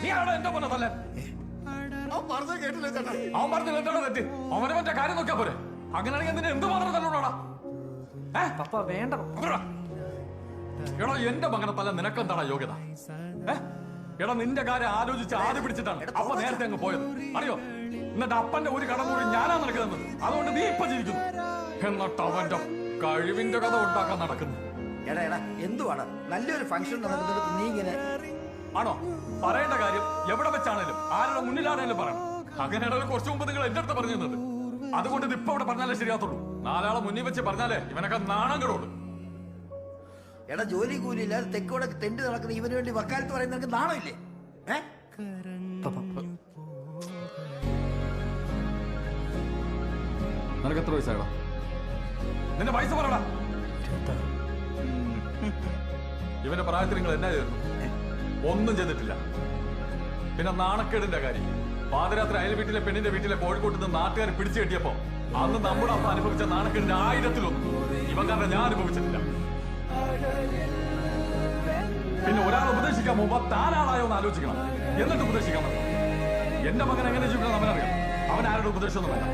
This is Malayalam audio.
നീ ആണോ എന്റെ പോലെ തല്ലേ? അവൻ പറഞ്ഞ കേട്ടില്ല ചേട്ടാ. അവൻ പറഞ്ഞില്ല എന്താണ് തെറ്റ്? അവനെ മറ്റേ കാര്യം നോക്കിയാ പോരെ? അങ്ങനെയാണെങ്കിൽ എന്തിനാ എന്തുമാത്രം തല്ലോടാ? പപ്പ വേണ്ട. എടാ എന്റെ മകനെ തല്ല നിനക്കെന്താടാ യോഗ്യത? എടാ നിന്റെ കാര്യം ആലോചിച്ച് ആദ്യം പിടിച്ചിട്ടാണ് അപ്പ നേരത്തെ അങ്ങ് പോയത്, അറിയോ? എന്നിട്ട് അപ്പന്റെ ഒരു കടം കൂടി ഞാനാ നടക്കുന്നത്. അതുകൊണ്ട് നീ ഇപ്പൊ ജീവിക്കുന്നു. എന്നിട്ട് അവന്റെ കഴിവിന്റെ കഥ ഉണ്ടാക്കാൻ നടക്കുന്നു. എടാ എടാ എന്തുവാണ് നല്ലൊരു ഫംഗ്ഷൻ നടക്കുന്നിടത്ത് നീ ഇങ്ങനെ ആണോ? പറയേണ്ട കാര്യം എവിടെ വെച്ചാണേലും ആരുടെ മുന്നിലാണേലും പറയണം. അങ്ങനെയാണെങ്കിൽ കുറച്ചു മുമ്പ് നിങ്ങൾ എന്റെ അടുത്ത് പറഞ്ഞു തന്നത്. അതുകൊണ്ട് ഇത് ഇപ്പൊ ഇവിടെ പറഞ്ഞാലേ ശരിയാത്തുള്ളൂ. നാലാളെ മുന്നിൽ വെച്ച് പറഞ്ഞാലേ ഇവനൊക്കെ നാണം കെടുള്ളൂ. എടാ ജോലി കൂലിയില്ലാതെ തെക്കോടെ തെണ്ടി നടക്കുന്ന ഇവന് വേണ്ടി വക്കാലത്ത് പറയുന്ന നിനക്ക് നാണമില്ലേ? നിനക്ക് എത്ര വയസ്സായടാ? നിന്റെ വയസ്സ് പറയടാ. ഇവന്റെ പ്രായത്തിൽ നിങ്ങൾ എന്നാ ചെയ്തു? ഒന്നും ചെയ്തിട്ടില്ല. പിന്നെ നാണക്കേടിന്റെ കാര്യം, പാതിരാത്രി അയൽ വീട്ടിലെ പെണ്ണിന്റെ വീട്ടിലെ കോഴിക്കോട്ട് നിന്ന് നാട്ടുകാർ പിടിച്ചു കെട്ടിയപ്പോ അന്ന് നമ്മുടെ അപ്പ അനുഭവിച്ച നാണക്കേടിന്റെ 1000-ലൊന്നും ഇവൻ കാരണം ഞാൻ അനുഭവിച്ചിട്ടില്ല. പിന്നെ ഒരാൾ ഉപദേശിക്കാൻ പോകുമ്പോ താനാളായോ എന്ന് ആലോചിക്കണം, എന്നിട്ട് ഉപദേശിക്കാൻ പറ്റും. എന്റെ മകൻ എങ്ങനെ ജീവിക്കണം അവനറിയാം. അവൻ ആരുടെ ഉപദേശമൊന്നും വേണ്ട.